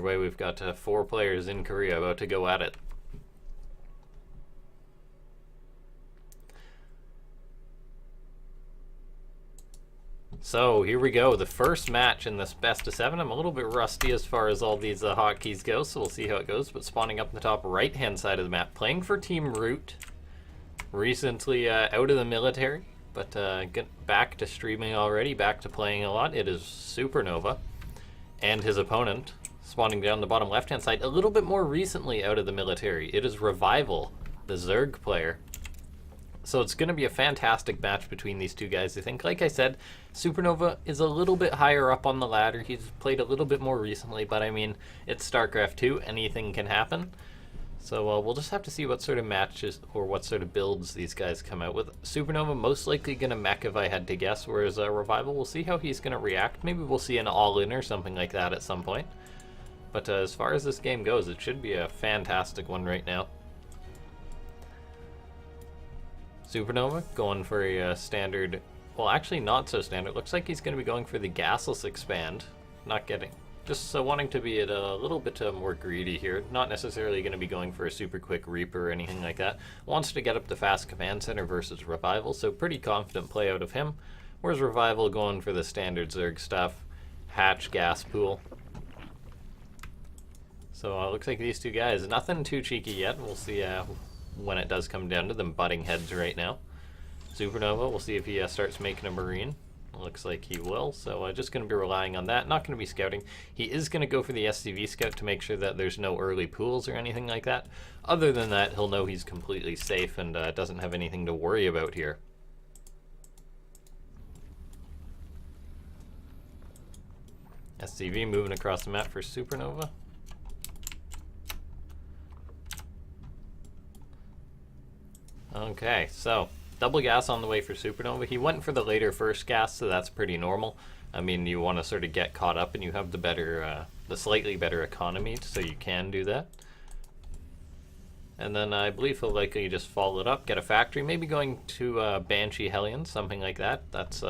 way, we've got 4 players in Korea about to go at it. So here we go, the first match in this best of 7. I'm a little bit rusty as far as all these hotkeys go, so we'll see how it goes. But spawning up in the top right hand side of the map, playing for Team Root, recently out of the military, but get back to streaming already, back to playing a lot. It is SuperNova, and his opponent, spawning down the bottom left hand side, a little bit more recently out of the military. It is Revival, the Zerg player. So it's going to be a fantastic match between these two guys, I think. Like I said, SuperNova is a little bit higher up on the ladder. He's played a little bit more recently, but I mean, it's StarCraft 2. Anything can happen. So we'll just have to see what sort of matches or what sort of builds these guys come out with. SuperNova most likely going to mech if I had to guess, whereas Revival, we'll see how he's going to react. Maybe we'll see an all-in or something like that at some point. But as far as this game goes, it should be a fantastic one right now. SuperNova going for a standard, well actually not so standard. Looks like he's going to be going for the gasless expand. Not getting, just wanting to be a little bit more greedy here. Not necessarily going to be going for a super quick Reaper or anything like that. Wants to get up the fast command center versus Revival, so pretty confident play out of him. Whereas Revival going for the standard Zerg stuff. Hatch, gas pool. So looks like these two guys, nothing too cheeky yet. We'll see when it does come down to them butting heads right now. SuperNova, we'll see if he starts making a Marine. Looks like he will, so just going to be relying on that. Not going to be scouting. He is going to go for the SCV scout to make sure that there's no early pools or anything like that. Other than that, he'll know he's completely safe and doesn't have anything to worry about here. SCV moving across the map for SuperNova. Okay, so double gas on the way for SuperNova. He went for the later first gas, so that's pretty normal. I mean, you want to sort of get caught up and you have the better, the slightly better economy, so you can do that. And then I believe he'll likely just follow it up, get a factory, maybe going to Banshee Hellion, something like that. That's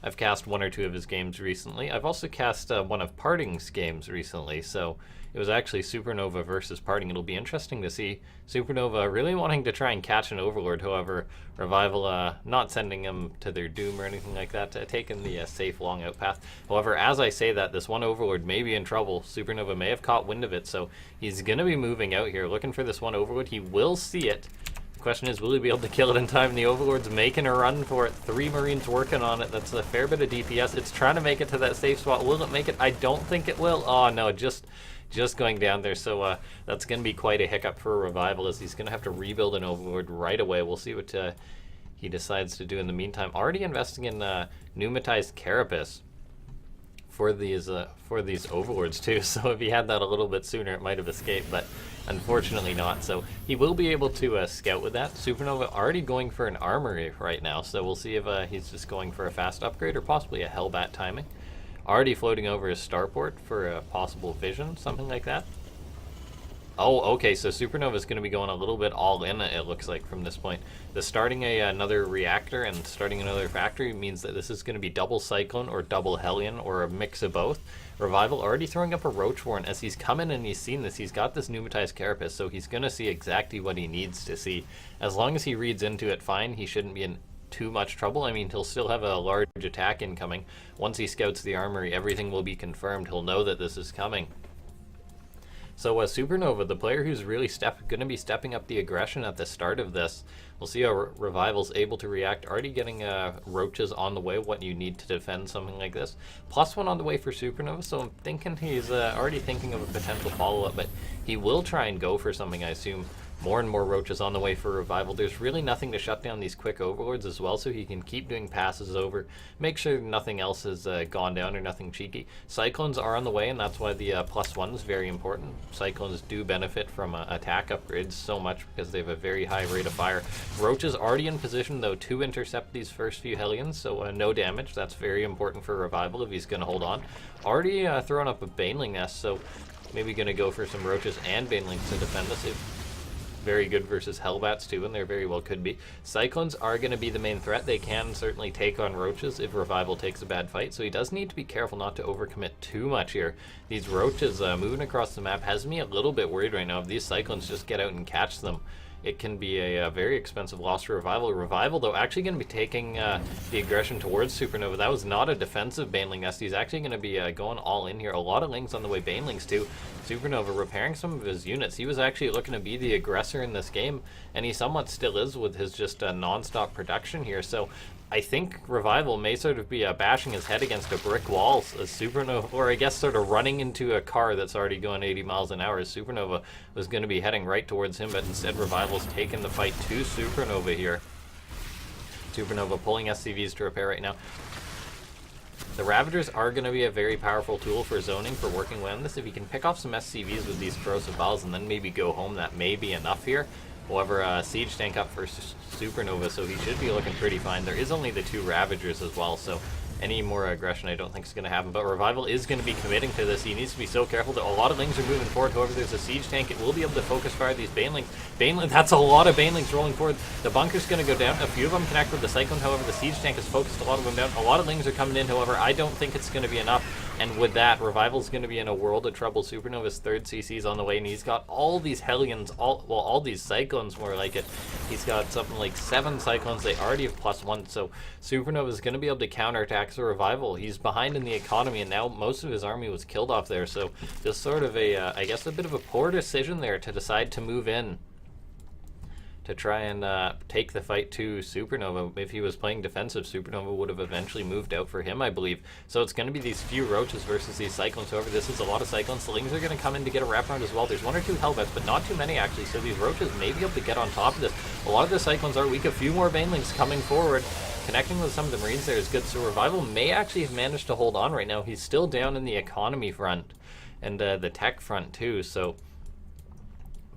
I've cast 1 or 2 of his games recently. I've also cast one of Parting's games recently, so it was actually SuperNova versus Parting. It'll be interesting to see SuperNova really wanting to try and catch an Overlord, however, Revival not sending them to their doom or anything like that, taking the safe long out path. However, as I say that, this one Overlord may be in trouble. SuperNova may have caught wind of it, so he's going to be moving out here, looking for this one Overlord. He will see it. The question is, will he be able to kill it in time? The Overlord's making a run for it. 3 Marines working on it. That's a fair bit of DPS. It's trying to make it to that safe spot. Will it make it? I don't think it will. Oh, no, just going down there. So that's going to be quite a hiccup for Revival, as he's going to have to rebuild an Overlord right away. We'll see what he decides to do in the meantime. Already investing in pneumatized carapace for these Overlords too. So if he had that a little bit sooner, it might have escaped, but unfortunately not. So he will be able to scout with that. SuperNova already going for an armory right now, so we'll see if he's just going for a fast upgrade or possibly a Hellbat timing. Already floating over his starport for a possible vision, something like that. Oh, okay, so SuperNova is going to be going a little bit all in, it looks like, from this point. The starting another reactor and starting another factory means that this is going to be double Cyclone or double Hellion or a mix of both. Revival already throwing up a Roach Warren. As he's come in and he's seen this, he's got this pneumatized carapace, so he's going to see exactly what he needs to see. As long as he reads into it fine, he shouldn't be in too much trouble. I mean, he'll still have a large attack incoming. Once he scouts the armory, everything will be confirmed. He'll know that this is coming. So SuperNova, the player who's really going to be stepping up the aggression at the start of this. We'll see how Revival's able to react. Already getting roaches on the way, what you need to defend something like this. +1 on the way for SuperNova, so I'm thinking he's already thinking of a potential follow-up, but he will try and go for something, I assume. More and more roaches on the way for Revival. There's really nothing to shut down these quick Overlords as well, so he can keep doing passes over, make sure nothing else has gone down or nothing cheeky. Cyclones are on the way, and that's why the +1 is very important. Cyclones do benefit from attack upgrades so much because they have a very high rate of fire. Roaches already in position, though, to intercept these first few Hellions, so no damage. That's very important for Revival if he's going to hold on. Already throwing up a Baneling nest, so maybe going to go for some Roaches and Banelings to defend us. very good versus Hellbats too, and there very well could be. Cyclones are going to be the main threat. They can certainly take on Roaches if Revival takes a bad fight, so he does need to be careful not to overcommit too much here. These Roaches moving across the map has me a little bit worried right now. If these Cyclones just get out and catch them, it can be a very expensive loss for Revival. Revival, though, actually going to be taking the aggression towards SuperNova. That was not a defensive Baneling nest. He's actually going to be going all in here. A lot of Lings on the way, Banelings too. SuperNova repairing some of his units. He was actually looking to be the aggressor in this game, and he somewhat still is with his just non-stop production here. So I think Revival may sort of be bashing his head against a brick wall as SuperNova, or I guess sort of running into a car that's already going 80 miles an hour as SuperNova was going to be heading right towards him, but instead Revival's taking the fight to SuperNova here. SuperNova pulling SCVs to repair right now. The Ravagers are going to be a very powerful tool for zoning, for working on this. If he can pick off some SCVs with these corrosive balls and then maybe go home, that may be enough here. However, Siege Tank up for SuperNova, so he should be looking pretty fine. There is only the 2 Ravagers as well, so any more aggression I don't think is going to happen. But Revival is going to be committing to this. He needs to be so careful that a lot of Lings are moving forward. However, there's a Siege Tank. It will be able to focus fire these Banelings. That's a lot of Banelings rolling forward. The bunker's going to go down. A few of them connect with the Cyclone. However, the Siege Tank has focused a lot of them down. A lot of Lings are coming in. However, I don't think it's going to be enough. And with that, Revival's going to be in a world of trouble. SuperNova's 3rd CC's on the way, and he's got all these Hellions, all these Cyclones, more like it. He's got something like 7 Cyclones. They already have +1, so SuperNova's going to be able to counterattack the Revival. He's behind in the economy, and now most of his army was killed off there, so just sort of I guess a bit of a poor decision there to decide to move in to try and take the fight to SuperNova. If he was playing defensive, SuperNova would have eventually moved out for him, I believe. So it's going to be these few Roaches versus these Cyclones. However, this is a lot of Cyclones. The Lings are going to come in to get a wraparound as well. There's 1 or 2 Hellbats, but not too many actually, so these Roaches may be able to get on top of this. A lot of the Cyclones are weak. A few more Banelings coming forward. Connecting with some of the Marines there is good, so Revival may actually have managed to hold on right now. He's still down in the economy front and the tech front too, so...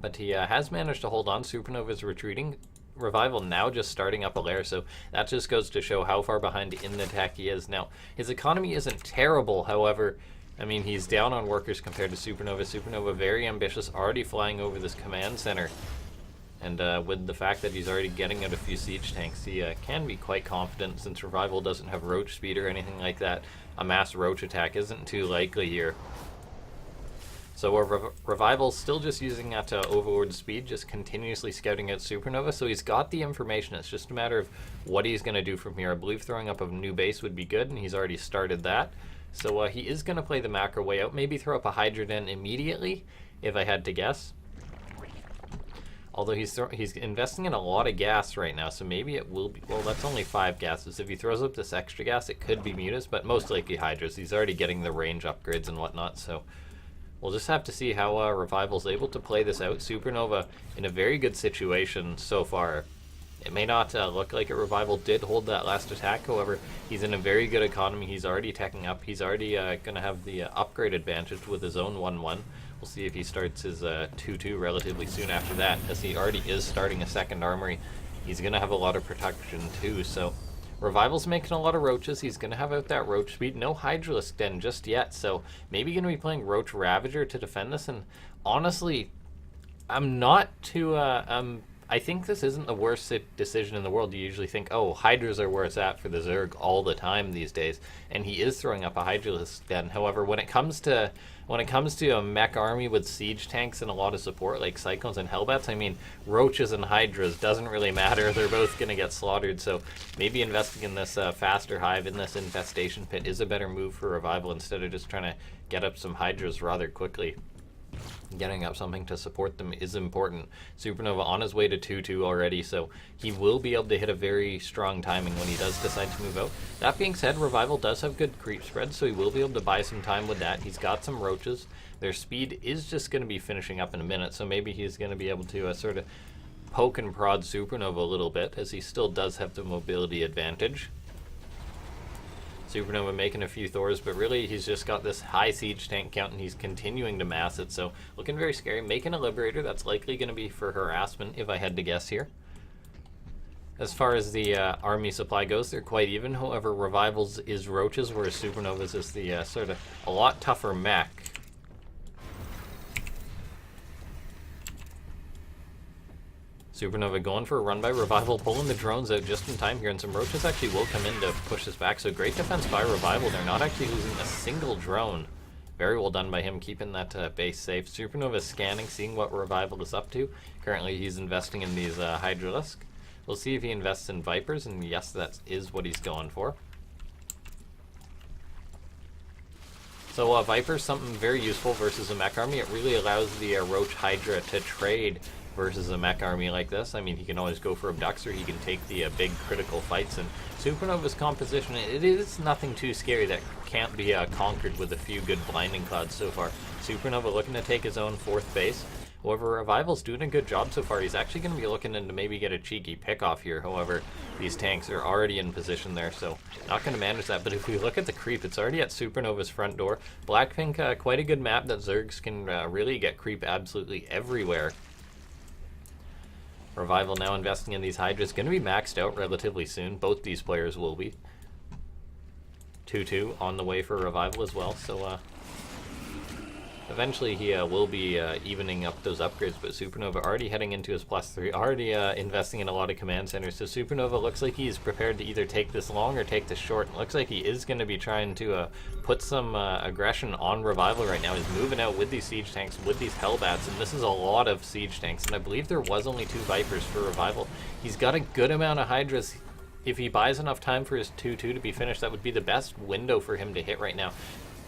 But he has managed to hold on. SuperNova's retreating. Revival now just starting up a lair, so that just goes to show how far behind in the tech he is. Now, his economy isn't terrible, however, I mean, he's down on workers compared to SuperNova. SuperNova very ambitious, already flying over this command center. And with the fact that he's already getting out a few siege tanks, he can be quite confident. Since Revival doesn't have roach speed or anything like that, a mass roach attack isn't too likely here. So Revival's still just using that overlord speed, just continuously scouting out SuperNova. So he's got the information. It's just a matter of what he's going to do from here. I believe throwing up a new base would be good, and he's already started that. So he is going to play the macro way out. Maybe throw up a Hydra Den immediately, if I had to guess. Although he's investing in a lot of gas right now, so maybe it will be... Well, that's only 5 gases. If he throws up this extra gas, it could be Mutas, but most likely Hydras. He's already getting the range upgrades and whatnot, so... We'll just have to see how Revival's able to play this out. SuperNova in a very good situation so far. It may not look like it. Revival did hold that last attack, however, he's in a very good economy. He's already teching up. He's already going to have the upgrade advantage with his own 1-1. We'll see if he starts his 2-2 relatively soon after that, as he already is starting a second armory. He's going to have a lot of protection too, so... Revival's making a lot of roaches. He's going to have out that roach speed. No Hydralisk Den just yet, so maybe going to be playing Roach Ravager to defend this. And honestly, I'm not too... I think this isn't the worst decision in the world. You usually think, oh, Hydras are where it's at for the Zerg all the time these days, and he is throwing up a Hydralisk Den. However, when it comes to a mech army with siege tanks and a lot of support like Cyclones and Hellbats, I mean, Roaches and Hydras doesn't really matter. They're both going to get slaughtered, so maybe investing in this faster hive in this infestation pit is a better move for Revival instead of just trying to get up some Hydras rather quickly. Getting up something to support them is important. SuperNova on his way to 2-2 already, so he will be able to hit a very strong timing when he does decide to move out. That being said, Revival does have good creep spread, so he will be able to buy some time with that. He's got some roaches. Their speed is just going to be finishing up in a minute, so maybe he's going to be able to sort of poke and prod SuperNova a little bit, as he still does have the mobility advantage. SuperNova making a few Thors, but really he's just got this high siege tank count and he's continuing to mass it, so looking very scary. Making a Liberator, that's likely going to be for harassment if I had to guess here. As far as the army supply goes, they're quite even. However, Revival's is Roaches, whereas SuperNova's is the sort of a lot tougher mech. SuperNova going for a run by Revival, pulling the drones out just in time here, and some roaches actually will come in to push this back. So great defense by Revival. They're not actually losing a single drone. Very well done by him, keeping that base safe. SuperNova scanning, seeing what Revival is up to. Currently, he's investing in these Hydralisk. We'll see if he invests in Vipers, and yes, that is what he's going for. So Viper's something very useful versus a mech army. It really allows the Roach Hydra to trade versus a mech army like this. I mean, he can always go for Abducts, or he can take the big critical fights. And SuperNova's composition, it is nothing too scary that can't be conquered with a few good Blinding Clouds so far. SuperNova looking to take his own 4th base. However, Revival's doing a good job so far. He's actually going to be looking to maybe get a cheeky pick off here. However, these tanks are already in position there, so not going to manage that. But if we look at the creep, it's already at SuperNova's front door. Blackpink, quite a good map that Zergs can really get creep absolutely everywhere. Revival now investing in these Hydras. Going to be maxed out relatively soon. Both these players will be. 2-2 on the way for Revival as well, so eventually he will be evening up those upgrades, but SuperNova already heading into his +3, already investing in a lot of command centers. So SuperNova looks like he's prepared to either take this long or take this short. It looks like he is going to be trying to put some aggression on Revival right now. He's moving out with these siege tanks, with these Hellbats, and this is a lot of siege tanks, and I believe there was only 2 Vipers for Revival. He's got a good amount of Hydras. If he buys enough time for his 2-2 to be finished, that would be the best window for him to hit right now.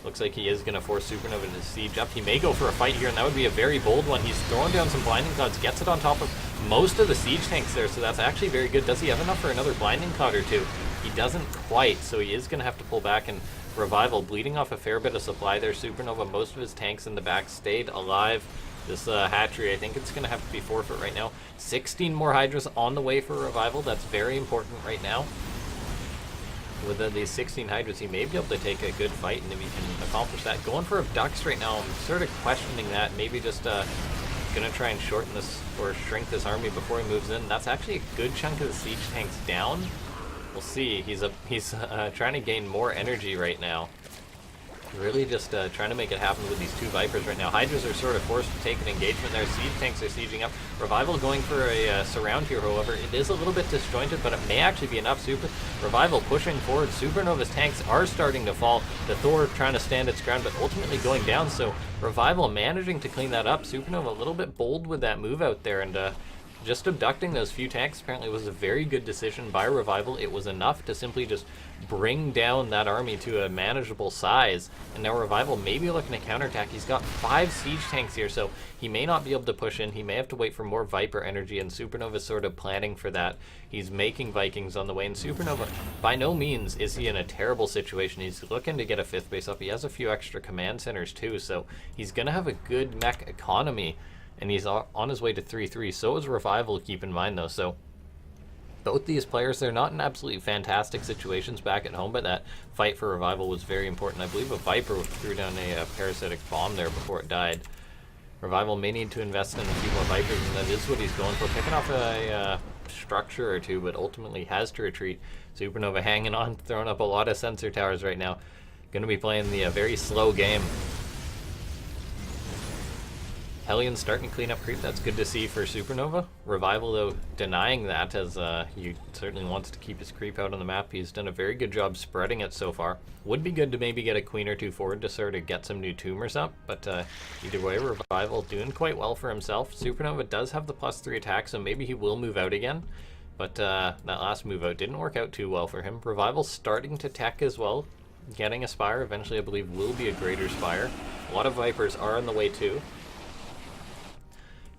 Looks like he is going to force SuperNova to siege up. He may go for a fight here, and that would be a very bold one. He's throwing down some Blinding Clouds, gets it on top of most of the siege tanks there, so that's actually very good. Does he have enough for another Blinding Cloud or 2? He doesn't quite, so he is going to have to pull back, and Revival bleeding off a fair bit of supply there. SuperNova, most of his tanks in the back stayed alive. This hatchery, I think it's going to have to be forfeit right now. 16 more Hydras on the way for Revival. That's very important right now. With these 16 Hydras, he may be able to take a good fight, and if he can accomplish that. Going for Abducts right now, I'm sort of questioning that. Maybe just going to try and shorten this or shrink this army before he moves in. That's actually a good chunk of the siege tanks down. We'll see. He's trying to gain more energy right now. Really just trying to make it happen with these 2 Vipers right now. Hydras are sort of forced to take an engagement there. Siege tanks are sieging up. Revival going for a surround here, however. It is a little bit disjointed, but it may actually be enough. Revival pushing forward. SuperNova's tanks are starting to fall. The Thor trying to stand its ground, but ultimately going down. So Revival managing to clean that up. SuperNova a little bit bold with that move out there, and just abducting those few tanks apparently was a very good decision by Revival. It was enough to simply just bring down that army to a manageable size, and now Revival may be looking to counterattack. He's got 5 siege tanks here, so he may not be able to push in. He may have to wait for more Viper energy, and SuperNova's sort of planning for that. He's making Vikings on the way, and SuperNova, by no means is he in a terrible situation. He's looking to get a 5th base up. He has a few extra command centers too, so he's going to have a good mech economy, and he's on his way to 3-3. So is Revival, keep in mind though. So both these players, they're not in absolutely fantastic situations back at home, but that fight for Revival was very important. I believe a Viper threw down a parasitic bomb there before it died. Revival may need to invest in a few more Vipers, and that is what he's going for. Picking off a structure or 2, but ultimately has to retreat. SuperNova hanging on, throwing up a lot of sensor towers right now. Going to be playing the very slow game. Hellions starting to clean up creep. That's good to see for SuperNova. Revival, though, denying that, as he certainly wants to keep his creep out on the map. He's done a very good job spreading it so far. Would be good to maybe get a queen or 2 forward to sort of get some new tumors up, but either way, Revival doing quite well for himself. SuperNova does have the +3 attack, so maybe he will move out again, but that last move out didn't work out too well for him. Revival starting to tech as well, getting a Spire. Eventually, I believe, will be a Greater Spire. A lot of Vipers are on the way too.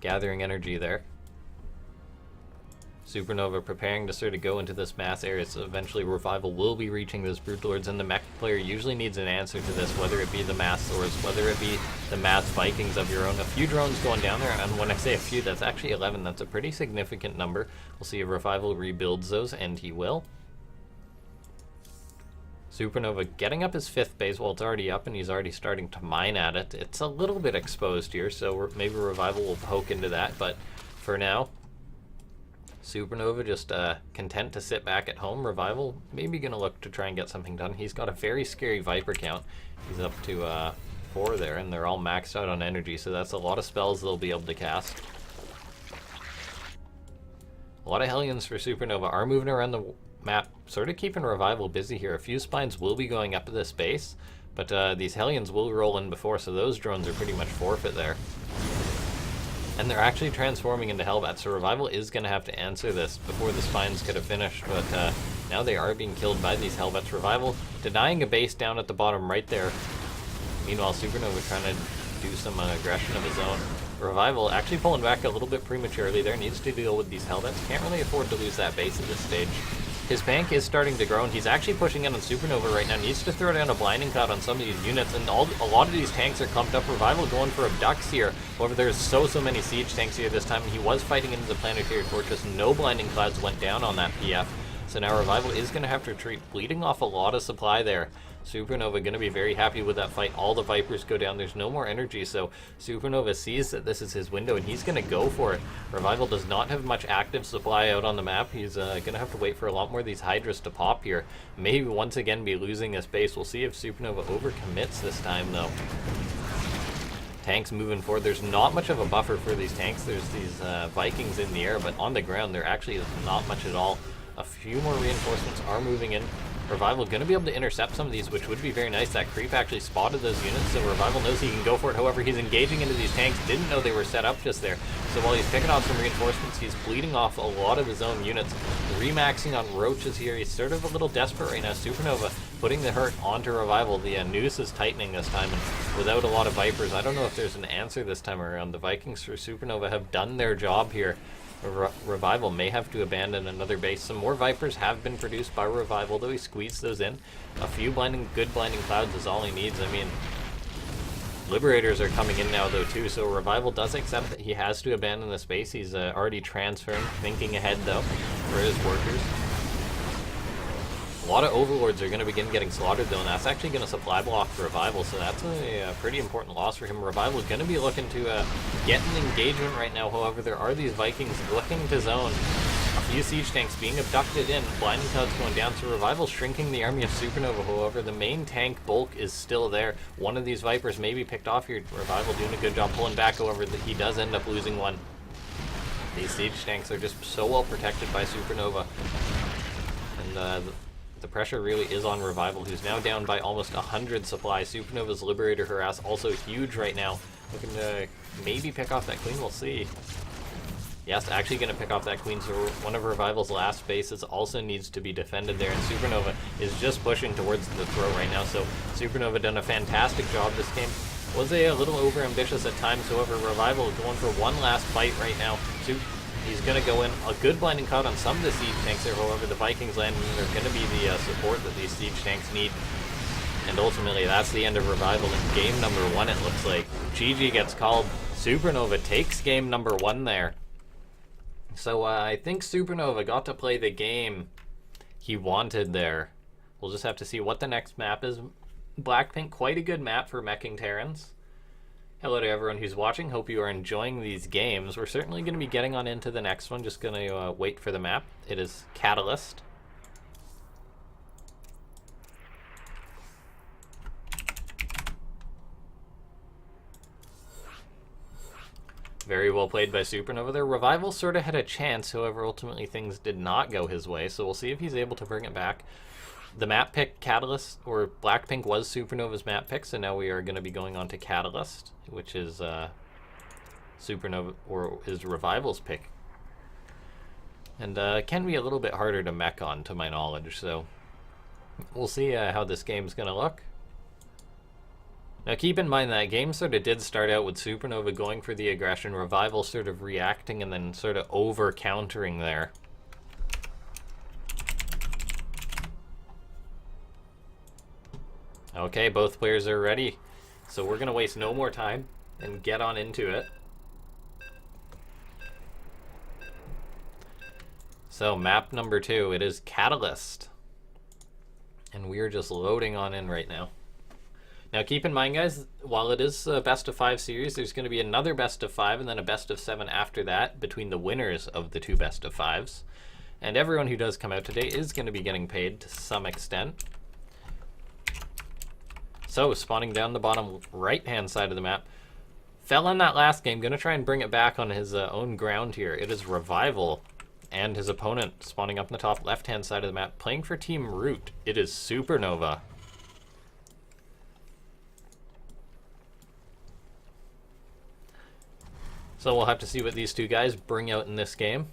Gathering energy there. SuperNova preparing to sort of go into this mass area, so eventually Revival will be reaching those Brute Lords, and the mech player usually needs an answer to this, whether it be the mass Thors, whether it be the mass Vikings of your own. A few drones going down there, and when I say a few, that's actually 11. That's a pretty significant number. We'll see if Revival rebuilds those, and he will. SuperNova getting up his 5th base. Well, it's already up, and he's already starting to mine at it. It's a little bit exposed here, so maybe Revival will poke into that, but for now, SuperNova just content to sit back at home. Revival maybe going to look to try and get something done. He's got a very scary Viper count. He's up to 4 there, and they're all maxed out on energy, so that's a lot of spells they'll be able to cast. A lot of Hellions for SuperNova are moving around the map, sort of keeping Revival busy here. A few spines will be going up to this base, but these Hellions will roll in before, so those drones are pretty much forfeit there. And they're actually transforming into Hellbats, so Revival is going to have to answer this before the spines could have finished, but now they are being killed by these Hellbats. Revival denying a base down at the bottom right there. Meanwhile, SuperNova trying to do some aggression of his own. Revival actually pulling back a little bit prematurely there, needs to deal with these Hellbats. Can't really afford to lose that base at this stage. His bank is starting to grow, and he's actually pushing in on SuperNova right now. Needs to throw down a Blinding Cloud on some of these units, and a lot of these tanks are clumped up. Revival going for Abducts here. However, there's so many siege tanks here this time, and he was fighting into the Planetary Fortress. No Blinding Clouds went down on that PF. So now Revival is going to have to retreat, bleeding off a lot of supply there. SuperNova going to be very happy with that fight. All the Vipers go down. There's no more energy, so SuperNova sees that this is his window, and he's going to go for it. Revival does not have much active supply out on the map. He's going to have to wait for a lot more of these Hydras to pop here. Maybe once again be losing his base. We'll see if SuperNova overcommits this time, though. Tanks moving forward. There's not much of a buffer for these tanks. There's these Vikings in the air, but on the ground there actually is not much at all. A few more reinforcements are moving in. Revival going to be able to intercept some of these, which would be very nice. That creep actually spotted those units, so Revival knows he can go for it. However, he's engaging into these tanks, didn't know they were set up just there. So while he's picking off some reinforcements, he's bleeding off a lot of his own units. Remaxing on Roaches here. He's sort of a little desperate right now. SuperNova putting the hurt onto Revival. The noose is tightening this time, and without a lot of Vipers, I don't know if there's an answer this time around. The Vikings for SuperNova have done their job here. Revival may have to abandon another base. Some more Vipers have been produced by Revival, though he squeezed those in. A few good Blinding Clouds is all he needs. I mean, Liberators are coming in now, though, too, so Revival does accept that he has to abandon the space. He's already transferring, thinking ahead, though, for his workers. A lot of Overlords are going to begin getting slaughtered, though, and that's actually going to supply block for Revival, so that's a pretty important loss for him. Revival is going to be looking to get an engagement right now. However, there are these Vikings looking to zone. A few siege tanks being abducted in, Blinding Clouds going down, so Revival shrinking the army of SuperNova. However, the main tank bulk is still there. One of these Vipers may be picked off here. Revival doing a good job pulling back, however, he does end up losing one. These siege tanks are just so well protected by SuperNova. And the pressure really is on Revival, who's now down by almost 100 supply. SuperNova's Liberator harass also huge right now. Looking to maybe pick off that Queen, we'll see. Yes, actually going to pick off that Queen, so one of Revival's last bases also needs to be defended there, and SuperNova is just pushing towards the throw right now, so SuperNova done a fantastic job this game. Was a little over-ambitious at times, however, Revival is going for one last fight right now. He's going to go in. A good Blinding Cloud on some of the siege tanks there, however, the Vikings land, and they're going to be the support that these siege tanks need. And ultimately, that's the end of Revival in game number 1, it looks like. GG gets called. SuperNova takes game number 1 there. So I think SuperNova got to play the game he wanted there. We'll just have to see what the next map is. Blackpink, quite a good map for meching Terrans. Hello to everyone who's watching. Hope you are enjoying these games. We're certainly going to be getting on into the next one. Just going to wait for the map. It is Catalyst. Very well played by SuperNova there. Revival sort of had a chance, however, ultimately things did not go his way, so we'll see if he's able to bring it back. The map pick, Catalyst, or Blackpink, was SuperNova's map pick, so now we are going to be going on to Catalyst, which is SuperNova, or is Revival's pick. And can be a little bit harder to mech on, to my knowledge, so we'll see how this game's going to look. Now keep in mind that game sort of did start out with SuperNova going for the aggression, Revival sort of reacting and then sort of over-countering there. Okay, both players are ready, so we're going to waste no more time and get on into it. So map number 2, it is Catalyst. And we're just loading on in right now. Now keep in mind, guys, while it is a best of 5 series, there's going to be another best of 5 and then a best of 7 after that between the winners of the 2 best of 5s. And everyone who does come out today is going to be getting paid to some extent. So spawning down the bottom right-hand side of the map. Fell in that last game, going to try and bring it back on his own ground here. It is Revival. and his opponent spawning up in the top left-hand side of the map, playing for Team Root. It is SuperNova. So we'll have to see what these two guys bring out in this game.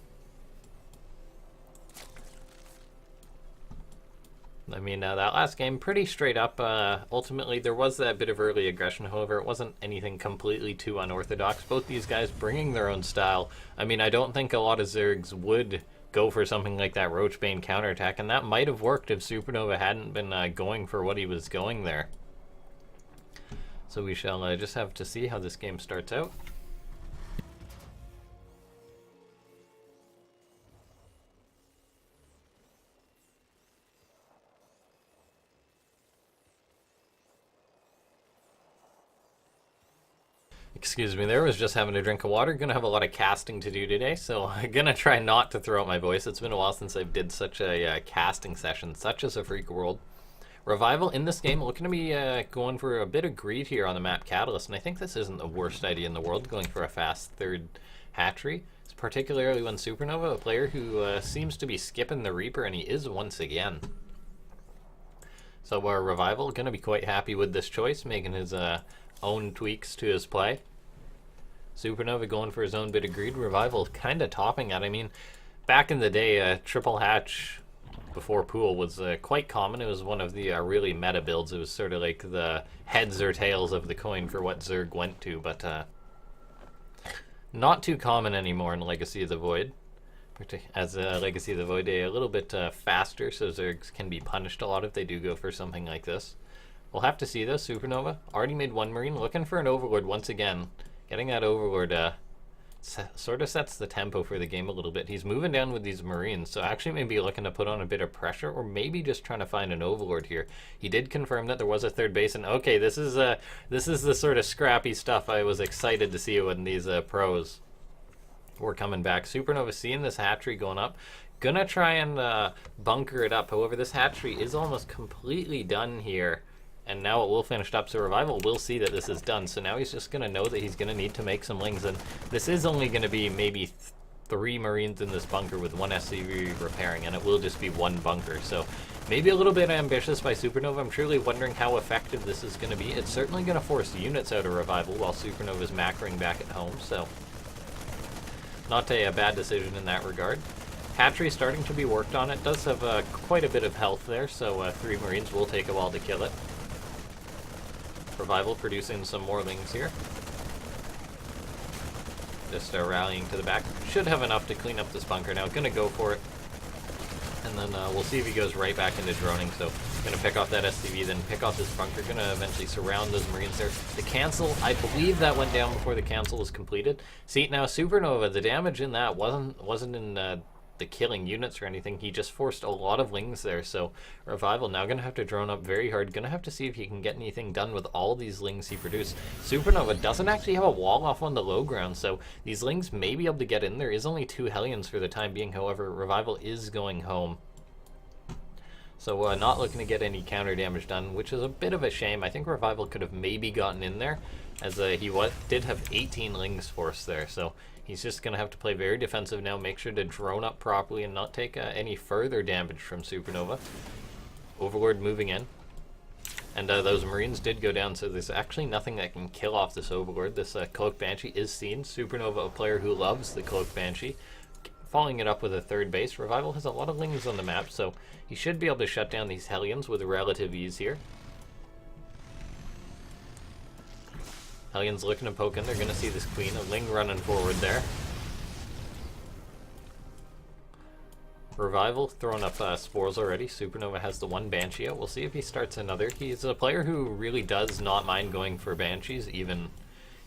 I mean, that last game, pretty straight up. Ultimately, there was that bit of early aggression. However, it wasn't anything completely too unorthodox. Both these guys bringing their own style. I mean, I don't think a lot of Zergs would go for something like that Roachbane counterattack, and that might have worked if SuperNova hadn't been going for what he was going there. So we shall just have to see how this game starts out. Excuse me there, was just having a drink of water. Gonna have a lot of casting to do today, so I'm gonna try not to throw out my voice. It's been a while since I did such a casting session, such as Afreeca World. Revival in this game looking to be going for a bit of greed here on the map Catalyst, and I think this isn't the worst idea in the world, going for a fast third hatchery. It's particularly when SuperNova, a player who seems to be skipping the Reaper, and he is once again. So Revival gonna be quite happy with this choice, making his own tweaks to his play. SuperNova going for his own bit of greed. Revival kind of topping it. I mean, back in the day, triple hatch before pool was quite common. It was one of the really meta builds. It was sort of like the heads or tails of the coin for what Zerg went to, but not too common anymore in Legacy of the Void. As Legacy of the Void, a little bit faster, so Zergs can be punished a lot if they do go for something like this. We'll have to see this. SuperNova already made one Marine, looking for an Overlord once again. Getting that Overlord sort of sets the tempo for the game a little bit. He's moving down with these Marines, so actually maybe looking to put on a bit of pressure, or maybe just trying to find an Overlord here. He did confirm that there was a third base, and okay, this is the sort of scrappy stuff I was excited to see when these pros were coming back. SuperNova seeing this hatchery going up, gonna try and bunker it up. However, this hatchery is almost completely done here. And now it will finish up, so Revival will see that this is done. So now he's just going to know that he's going to need to make some lings. And this is only going to be maybe 3 Marines in this bunker with 1 SCV repairing, and it will just be 1 bunker. So maybe a little bit ambitious by SuperNova. I'm truly wondering how effective this is going to be. It's certainly going to force units out of Revival while SuperNova is macroing back at home. So not a bad decision in that regard. Hatchery starting to be worked on. It does have quite a bit of health there, so 3 Marines will take a while to kill it. Revival producing some more lings here. Just rallying to the back. Should have enough to clean up this bunker now. Gonna go for it. And then we'll see if he goes right back into droning. So gonna pick off that SCV, then pick off this bunker. Gonna eventually surround those Marines there. The cancel, I believe that went down before the cancel was completed. See, now SuperNova, the damage in that wasn't in the killing units or anything. He just forced a lot of lings there. So Revival now gonna have to drone up very hard. Gonna have to see if he can get anything done with all these lings he produced. SuperNova doesn't actually have a wall off on the low ground, so these lings may be able to get in. There is only 2 Hellions for the time being. However, Revival is going home, so not looking to get any counter damage done, which is a bit of a shame. I think Revival could have maybe gotten in there, as he did have 18 lings forced there. So he's just going to have to play very defensive now, make sure to drone up properly and not take any further damage from SuperNova. Overlord moving in. And those Marines did go down, so there's actually nothing that can kill off this Overlord. This Cloak Banshee is seen. SuperNova, a player who loves the Cloak Banshee, following it up with a third base. Revival has a lot of lings on the map, so he should be able to shut down these Hellions with relative ease here. Hellions looking to poke in. They're going to see this Queen. A Ling running forward there. Revival throwing up spores already. SuperNova has the 1 Banshee out. We'll see if he starts another. He's a player who really does not mind going for Banshees, even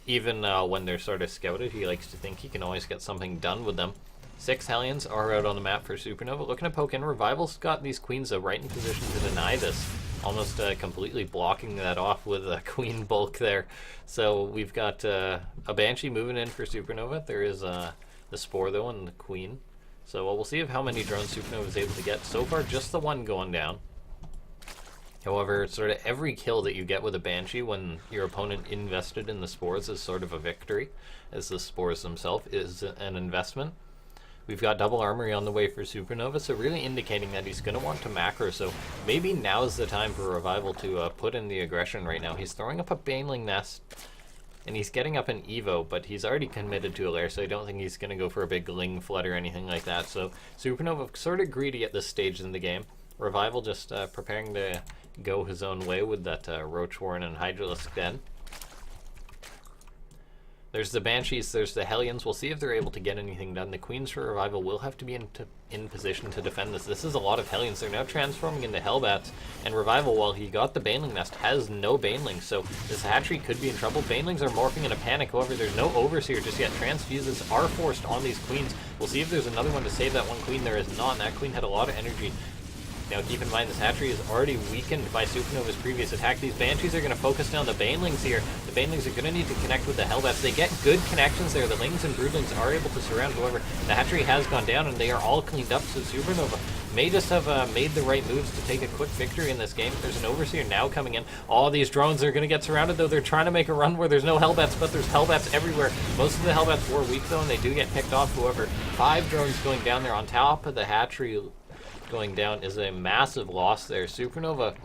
when they're sort of scouted. He likes to think he can always get something done with them. 6 Hellions are out on the map for SuperNova. Looking to poke in. Revival's got these Queens right in position to deny this. Almost completely blocking that off with a Queen bulk there. So we've got a Banshee moving in for SuperNova. There is the Spore though and the Queen. So we'll see how many drones SuperNova is able to get. So far just the 1 going down. However, sort of every kill that you get with a Banshee when your opponent invested in the Spores is sort of a victory, as the Spores themselves is an investment. We've got double armory on the way for SuperNova, so really indicating that he's going to want to macro, so maybe now's the time for Revival to put in the aggression right now. He's throwing up a Baneling Nest, and he's getting up an Evo, but he's already committed to a lair, so I don't think he's going to go for a big Ling Flood or anything like that. So SuperNova sort of greedy at this stage in the game. Revival just preparing to go his own way with that Roach Warren and Hydralisk Den. There's the Banshees, there's the Hellions. We'll see if they're able to get anything done. The Queens for Revival will have to be in position to defend this. This is a lot of Hellions. They're now transforming into Hellbats. And Revival, while he got the Baneling Nest, has no Banelings. So this hatchery could be in trouble. Banelings are morphing in a panic. However, there's no Overseer just yet. Transfuses are forced on these Queens. We'll see if there's another one to save that one Queen. There is not. And that Queen had a lot of energy. Now keep in mind, this hatchery is already weakened by SuperNova's previous attack. These Banshees are going to focus down the Banelings here. The Banelings are going to need to connect with the Hellbats. They get good connections there. The Lings and Broodlings are able to surround. However, the hatchery has gone down and they are all cleaned up, so SuperNova may just have made the right moves to take a quick victory in this game. There's an Overseer now coming in. All these drones are going to get surrounded, though. They're trying to make a run where there's no Hellbats, but there's Hellbats everywhere. Most of the Hellbats were weak, though, and they do get picked off. However, 5 drones going down there on top of the hatchery going down is a massive loss there. SuperNova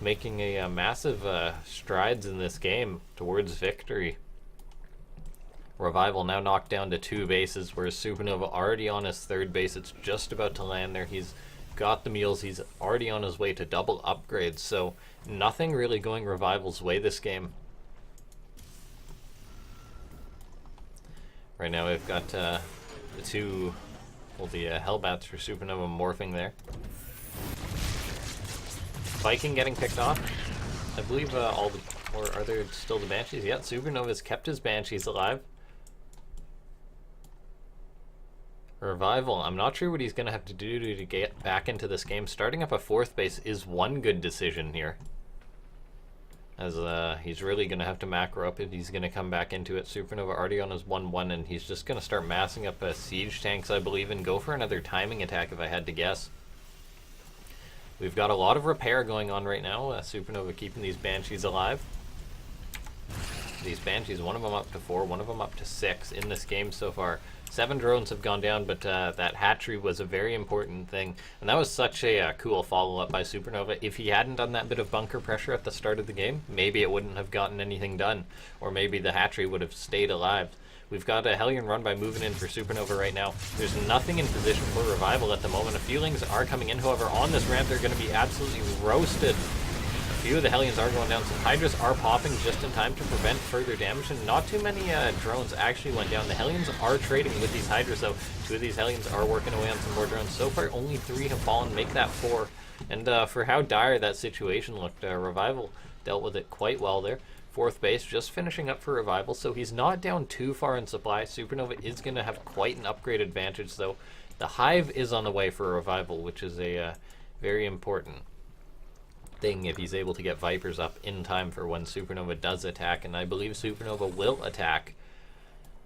making a massive strides in this game towards victory. Revival now knocked down to 2 bases, whereas SuperNova already on his 3rd base. It's just about to land there. He's got the mules. He's already on his way to double upgrades, so nothing really going Revival's way this game. Right now we've got the Hellbats for SuperNova morphing there. Viking getting picked off. I believe or are there still the Banshees? Yeah, SuperNova's kept his Banshees alive. Revival, I'm not sure what he's going to have to do to get back into this game. Starting up a 4th base is one good decision here, as he's really going to have to macro up if he's going to come back into it. SuperNova already on his 1-1, and he's just going to start massing up siege tanks, I believe, and go for another timing attack if I had to guess. We've got a lot of repair going on right now. SuperNova keeping these Banshees alive. These Banshees, one of them up to 4, one of them up to 6 in this game so far. 7 drones have gone down, but that hatchery was a very important thing. And that was such a cool follow-up by SuperNova. If he hadn't done that bit of bunker pressure at the start of the game, maybe it wouldn't have gotten anything done. Or maybe the hatchery would have stayed alive. We've got a Hellion run by moving in for SuperNova right now. There's nothing in position for Revival at the moment. A few Lings are coming in, however, on this ramp they're going to be absolutely roasted. A few of the Hellions are going down. Some Hydras are popping just in time to prevent further damage, and not too many drones actually went down. The Hellions are trading with these Hydras, though. 2 of these Hellions are working away on some more drones. So far, only 3 have fallen, make that 4. And for how dire that situation looked, Revival dealt with it quite well there. 4th base, just finishing up for Revival, so he's not down too far in supply. SuperNova is going to have quite an upgrade advantage, though. The Hive is on the way for Revival, which is a very important thing if he's able to get Vipers up in time for when SuperNova does attack, and I believe SuperNova will attack,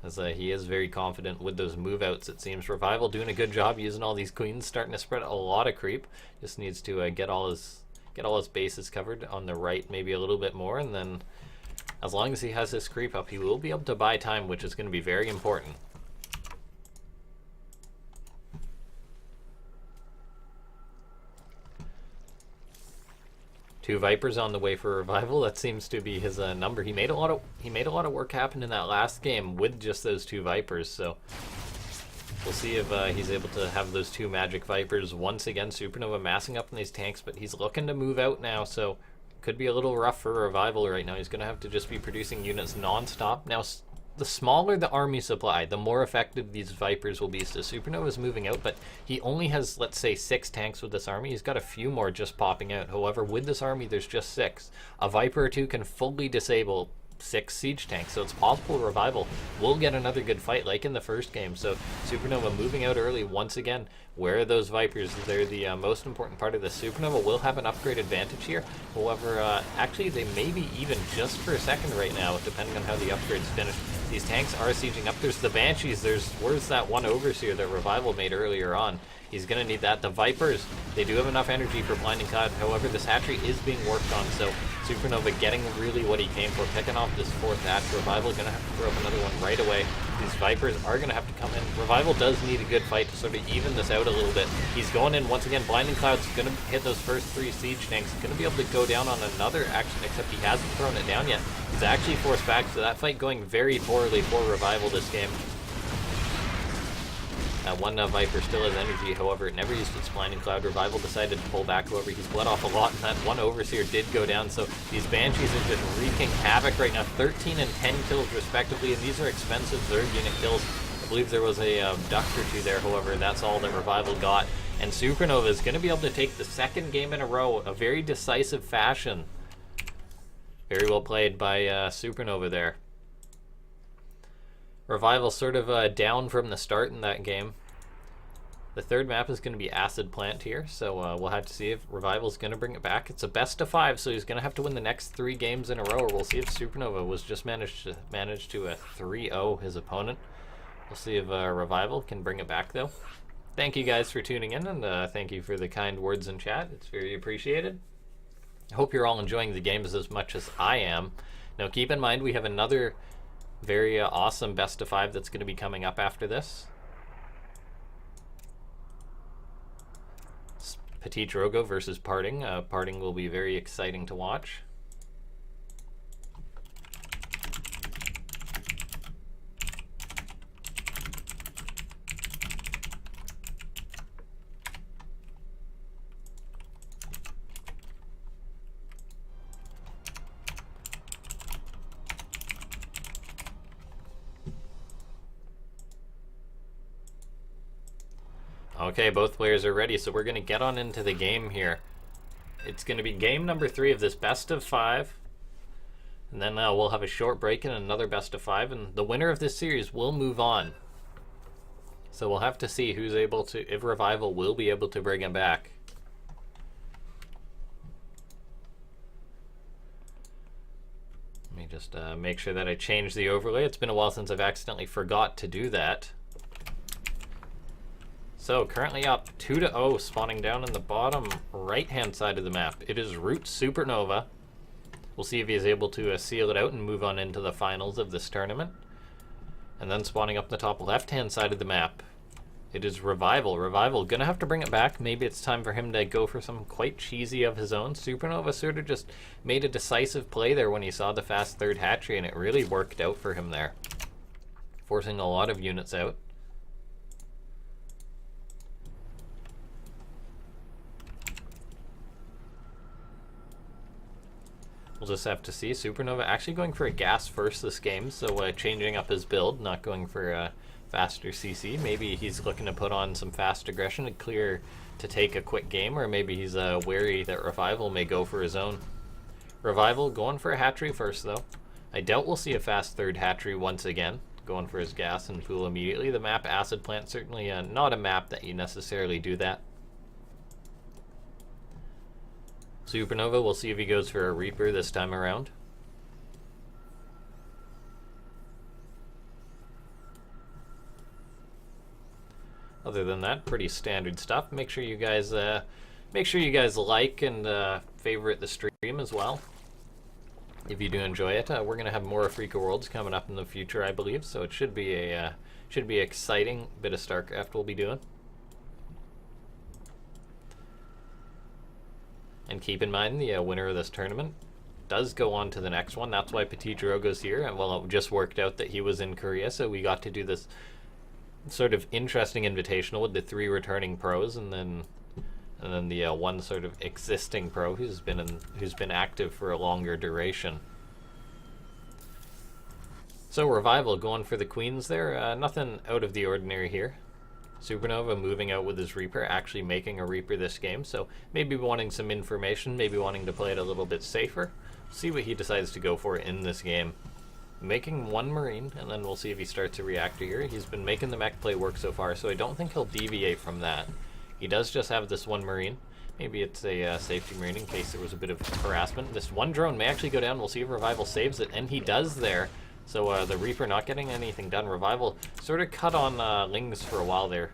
as he is very confident with those move outs. It seems Revival doing a good job using all these Queens, starting to spread a lot of creep. Just needs to get all his bases covered on the right, maybe a little bit more, and then as long as he has this creep up, he will be able to buy time, which is going to be very important. Two Vipers on the way for Revival. That seems to be his number. He made a lot of work happen in that last game with just those 2 Vipers. So we'll see if he's able to have those 2 magic Vipers once again. SuperNova massing up in these tanks, but he's looking to move out now. So could be a little rough for Revival right now. He's going to have to just be producing units non-stop. Now, the smaller the army supply, the more effective these Vipers will be. So SuperNova's moving out, but he only has, let's say, 6 tanks with this army. He's got a few more just popping out. However, with this army, there's just 6. A Viper or 2 can fully disable 6 siege tanks, so it's possible Revival will get another good fight like in the first game. So SuperNova moving out early once again. Where are those Vipers? They're the most important part of this. SuperNova will have an upgrade advantage here. However, actually they may be even just for a second right now, depending on how the upgrades finish. These tanks are sieging up. There's the Banshees. Where's that one Overseer that Revival made earlier on? He's going to need that. The Vipers, they do have enough energy for Blinding Cloud. However, this hatchery is being worked on, so SuperNova getting really what he came for, picking off this 4th hatch. Revival gonna have to throw up another one right away. These Vipers are gonna have to come in. Revival does need a good fight to sort of even this out a little bit. He's going in once again. Blinding Cloud's gonna hit those first 3 siege tanks. Gonna be able to go down on another action, except he hasn't thrown it down yet. He's actually forced back, so that fight going very poorly for Revival this game. One Viper still has energy, however, it never used its Blinding Cloud. Revival decided to pull back, however, he's bled off a lot, and that one Overseer did go down, so these Banshees are just wreaking havoc right now. 13 and 10 kills, respectively, and these are expensive Zerg unit kills. I believe there was a duct or two there, however, that's all that Revival got. And SuperNova is going to be able to take the 2nd game in a row, a very decisive fashion. Very well played by SuperNova there. Revival sort of down from the start in that game. The 3rd map is going to be Acid Plant here, so we'll have to see if Revival's going to bring it back. It's a best of 5, so he's going to have to win the next 3 games in a row, or we'll see if SuperNova was just managed to 3-0 his opponent. We'll see if Revival can bring it back, though. Thank you guys for tuning in, and thank you for the kind words in chat. It's very appreciated. I hope you're all enjoying the games as much as I am. Now, keep in mind, we have another very awesome best of 5 that's going to be coming up after this. Petit Drogo versus Parting. Parting will be very exciting to watch. Okay, both players are ready, so we're going to get on into the game here. It's going to be game number 3 of this best of 5. And then we'll have a short break and another best of 5. And the winner of this series will move on. So we'll have to see who's able to, if Revival will be able to bring him back. Let me just make sure that I change the overlay. It's been a while since I've accidentally forgot to do that. So, currently up 2-0, spawning down in the bottom right-hand side of the map. It is Root SuperNova. We'll see if he is able to seal it out and move on into the finals of this tournament. And then spawning up the top left-hand side of the map, it is Revival. Revival, gonna have to bring it back. Maybe it's time for him to go for some quite cheesy of his own. SuperNova sort of just made a decisive play there when he saw the fast 3rd hatchery, and it really worked out for him there. Forcing a lot of units out. We'll just have to see. SuperNova actually going for a gas first this game, so changing up his build, not going for faster CC. Maybe he's looking to put on some fast aggression to clear to take a quick game, or maybe he's wary that Revival may go for his own. Revival going for a hatchery first, though. I doubt we'll see a fast 3rd hatchery once again, going for his gas and pool immediately. The map Acid Plant, certainly not a map that you necessarily do that. SuperNova, we'll see if he goes for a Reaper this time around. Other than that, pretty standard stuff. Make sure you guys like and favorite the stream as well, if you do enjoy it. We're gonna have more Afreeca Worlds coming up in the future, I believe, so it should be a exciting bit of StarCraft we'll be doing. And keep in mind, the winner of this tournament does go on to the next one. That's why Petit Drogo's here. And well, it just worked out that he was in Korea, so we got to do this sort of interesting invitational with the 3 returning pros, and then the one sort of existing pro who's been active for a longer duration. So Revival going for the queens there. Nothing out of the ordinary here. SuperNova moving out with his Reaper, actually making a Reaper this game, so maybe wanting some information, maybe wanting to play it a little bit safer. See what he decides to go for in this game. Making 1 Marine, and then we'll see if he starts a reactor here. He's been making the mech play work so far, so I don't think he'll deviate from that. He does just have this 1 Marine. Maybe it's a safety Marine in case there was a bit of harassment. This 1 drone may actually go down. We'll see if Revival saves it, and he does there. So the Reaper not getting anything done. Revival sort of cut on Lings for a while there.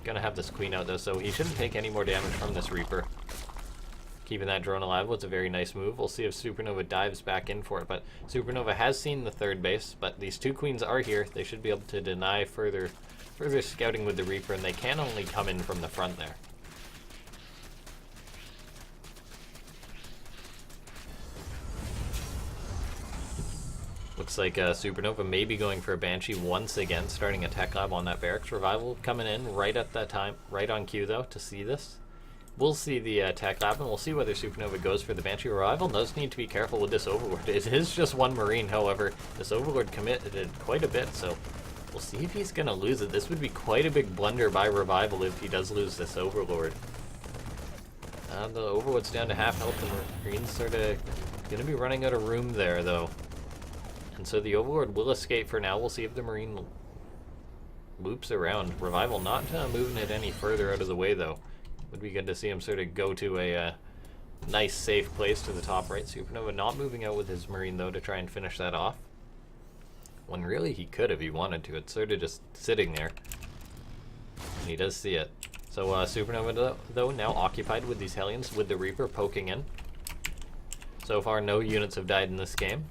Gonna have this Queen out though, so he shouldn't take any more damage from this Reaper. Keeping that drone alive was a very nice move. We'll see if SuperNova dives back in for it, but SuperNova has seen the third base, but these two queens are here. They should be able to deny further scouting with the Reaper, and they can only come in from the front there. Looks like SuperNova may be going for a Banshee once again, starting a tech lab on that barracks. Revival coming in right at that time, right on cue though, to see this. We'll see the tech lab, and we'll see whether SuperNova goes for the Banshee. Revival does need to be careful with this Overlord. It is just one Marine, however. This Overlord committed quite a bit, so we'll see if he's going to lose it. This would be quite a big blunder by Revival if he does lose this Overlord. The Overlord's down to half health, and Marine's sort of going to be running out of room there, though. And so the Overlord will escape for now. We'll see if the Marine loops around. Revival not moving it any further out of the way, though. Would be good to see him sort of go to a nice, safe place to the top right. SuperNova not moving out with his Marine, though, to try and finish that off. When really he could if he wanted to. It's sort of just sitting there. And he does see it. So SuperNova, though, now occupied with these Hellions, with the Reaper poking in. So far, no units have died in this game.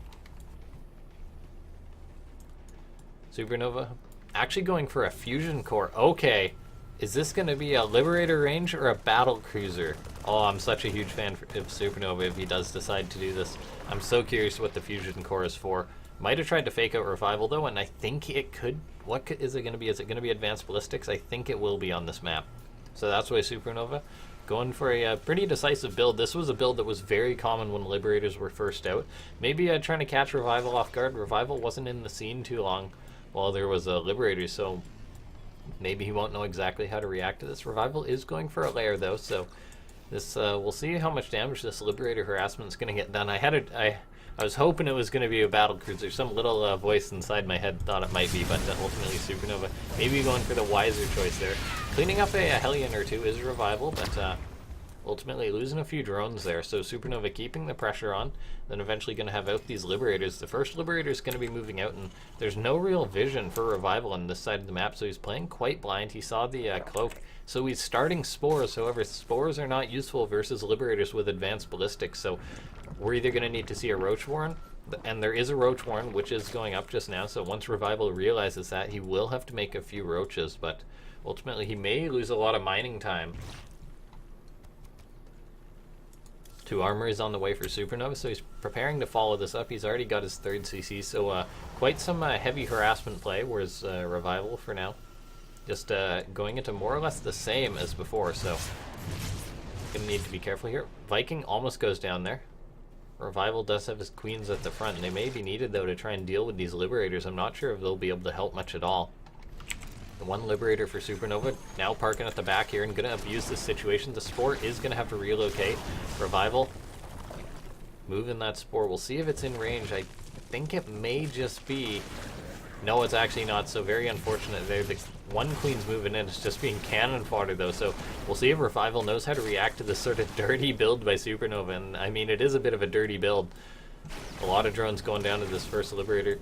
SuperNova actually going for a fusion core. Okay, is this going to be a Liberator range or a battle cruiser? Oh, I'm such a huge fan of SuperNova if he does decide to do this. I'm so curious what the fusion core is for. Might have tried to fake out Revival though, and I think it could. Is it going to be? Is it going to be Advanced Ballistics? I think it will be on this map. So that's why SuperNova going for a pretty decisive build. This was a build that was very common when Liberators were first out. Maybe trying to catch Revival off guard. Revival wasn't in the scene too long while there was a Liberator, so maybe he won't know exactly how to react to this. Revival is going for a lair though, so this we'll see how much damage this Liberator harassment is going to get done. I was hoping it was going to be a battle cruiser. Some little voice inside my head thought it might be, but ultimately SuperNova maybe going for the wiser choice there. Cleaning up a Hellion or two is Revival, but ultimately losing a few drones there. So SuperNova keeping the pressure on, then eventually going to have out these Liberators. The first Liberator is going to be moving out, and there's no real vision for Revival on this side of the map, so he's playing quite blind. He saw the cloak, so he's starting Spores. However, Spores are not useful versus Liberators with Advanced Ballistics, so we're either going to need to see a Roach Warren, and there is a Roach Warren, which is going up just now, so once Revival realizes that, he will have to make a few Roaches, but ultimately he may lose a lot of mining time. 2 armor is on the way for SuperNova, so he's preparing to follow this up. He's already got his 3rd CC, so quite some heavy harassment play, whereas Revival for now just going into more or less the same as before, so gonna need to be careful here. Viking almost goes down there. Revival does have his queens at the front, and they may be needed though to try and deal with these Liberators. I'm not sure if they'll be able to help much at all. The 1 Liberator for SuperNova now parking at the back here and going to abuse this situation. The Spore is going to have to relocate. Revival moving that Spore. We'll see if it's in range. I think it may just be... No, it's actually not, so very unfortunate there. The 1 Queen's moving in. It's just being cannon fodder though, so we'll see if Revival knows how to react to this sort of dirty build by SuperNova. And I mean, it is a bit of a dirty build. A lot of drones going down to this first Liberator.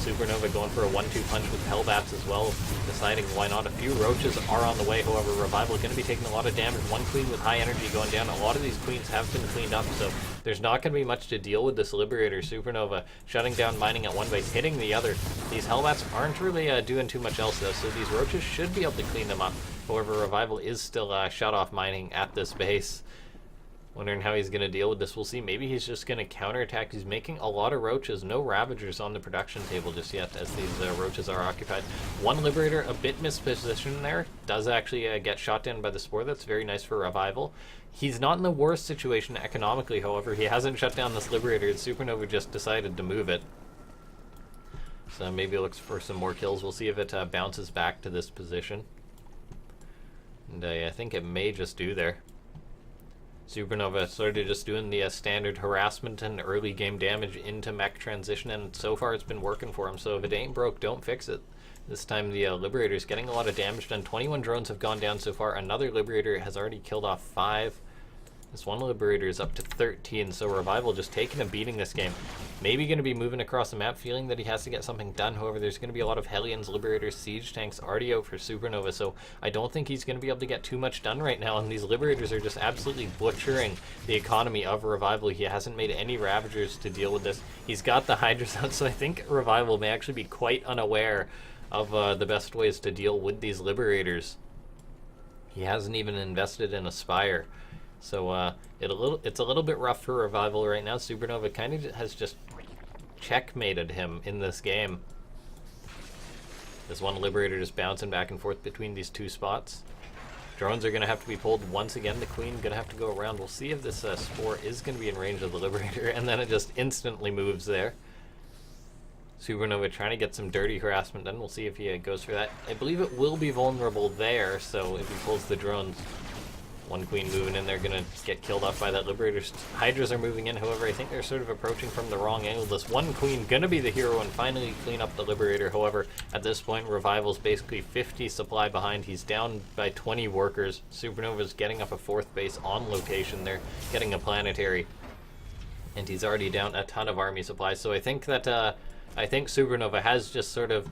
SuperNova going for a 1-2 punch with Hellbats as well, deciding why not. A few Roaches are on the way, however. Revival going to be taking a lot of damage. 1 Queen with high energy going down. A lot of these Queens have been cleaned up, so there's not going to be much to deal with this Liberator. SuperNova shutting down mining at one base, hitting the other. These Hellbats aren't really doing too much else though, so these Roaches should be able to clean them up. However, Revival is still shut off mining at this base. Wondering how he's going to deal with this. We'll see. Maybe he's just going to counterattack. He's making a lot of Roaches. No Ravagers on the production table just yet as these Roaches are occupied. 1 Liberator a bit mispositioned there. Does actually get shot down by the Spore. That's very nice for Revival. He's not in the worst situation economically, however. He hasn't shut down this Liberator. SuperNova just decided to move it. So maybe it looks for some more kills. We'll see if it bounces back to this position. And I think it may just do there. SuperNova started just doing the standard harassment and early game damage into mech transition, and so far it's been working for him, so if it ain't broke, don't fix it. This time the Liberator's getting a lot of damage done. 21 drones have gone down so far. Another Liberator has already killed off 5. This one Liberator is up to 13, so Revival just taking a beating this game. Maybe going to be moving across the map, feeling that he has to get something done. However, there's going to be a lot of Hellions, Liberators, Siege Tanks already out for SuperNova, so I don't think he's going to be able to get too much done right now, and these Liberators are just absolutely butchering the economy of Revival. He hasn't made any Ravagers to deal with this. He's got the Hydras out, so I think Revival may actually be quite unaware of the best ways to deal with these Liberators. He hasn't even invested in a Spire. So it's a little bit rough for Revival right now. SuperNova kind of has just checkmated him in this game. This one Liberator just bouncing back and forth between these two spots. Drones are going to have to be pulled once again. The Queen going to have to go around. We'll see if this Spore is going to be in range of the Liberator, and then it just instantly moves there. SuperNova trying to get some dirty harassment done. We'll see if he goes for that. I believe it will be vulnerable there, so if he pulls the drones... One Queen moving in, they're gonna get killed off by that Liberator. Hydras are moving in, however, I think they're sort of approaching from the wrong angle. This one Queen gonna be the hero and finally clean up the Liberator. However, at this point, Revival's basically 50 supply behind. He's down by 20 workers. SuperNova's getting up a 4th base on location. They're getting a planetary. And he's already down a ton of army supplies. So I think that, I think SuperNova has just sort of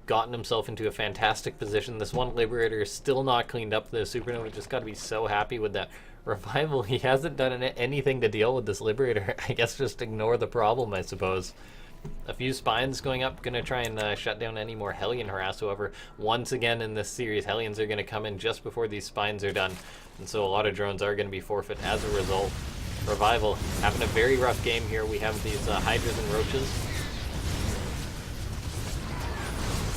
gotten himself into a fantastic position. This one Liberator is still not cleaned up. The SuperNova just got to be so happy with that. Revival, he hasn't done anything to deal with this Liberator. I guess just ignore the problem, I suppose. A few Spines going up, going to try and shut down any more Hellion harass. However, once again in this series, Hellions are going to come in just before these Spines are done. And so a lot of drones are going to be forfeit as a result. Revival having a very rough game here. We have these Hydras and Roaches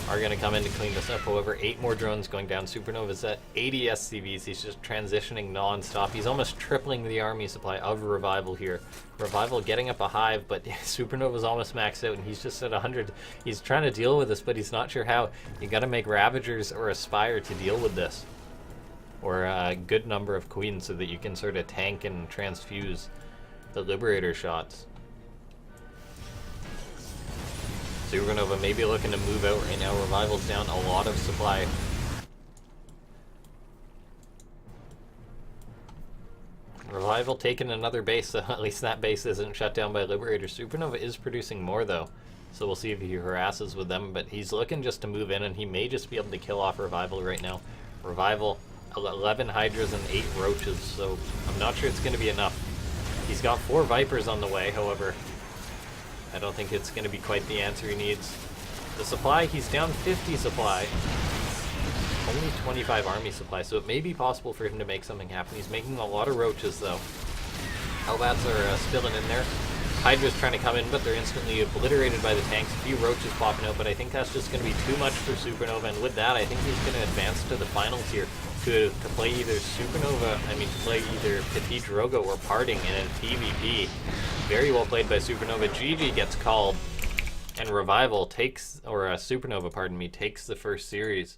are going to come in to clean this up. However, 8 more drones going down. SuperNova's at 80 SCVs. He's just transitioning non-stop. He's almost tripling the army supply of Revival here. Revival getting up a hive, but SuperNova's almost maxed out, and he's just at 100. He's trying to deal with this, but he's not sure how. You got to make Ravagers or Aspire to deal with this, or a good number of Queens so that you can sort of tank and transfuse the Liberator shots. SuperNova may be looking to move out right now. Revival's down a lot of supply. Revival taking another base, so at least that base isn't shut down by Liberator. SuperNova is producing more though, so we'll see if he harasses with them, but he's looking just to move in, and he may just be able to kill off Revival right now. Revival, 11 Hydras and 8 Roaches, so I'm not sure it's going to be enough. He's got 4 Vipers on the way, however, I don't think it's going to be quite the answer he needs. The supply, he's down 50 supply. Only 25 army supply, so it may be possible for him to make something happen. He's making a lot of Roaches, though. Hellbats are spilling in there. Hydra's trying to come in, but they're instantly obliterated by the tanks. A few Roaches popping out, but I think that's just going to be too much for SuperNova, and with that, I think he's going to advance to the finals here to play either to play either Petit Drogo or Parting in a PvP. Very well played by SuperNova. GG gets called, and Revival takes, or SuperNova, pardon me, takes the first series.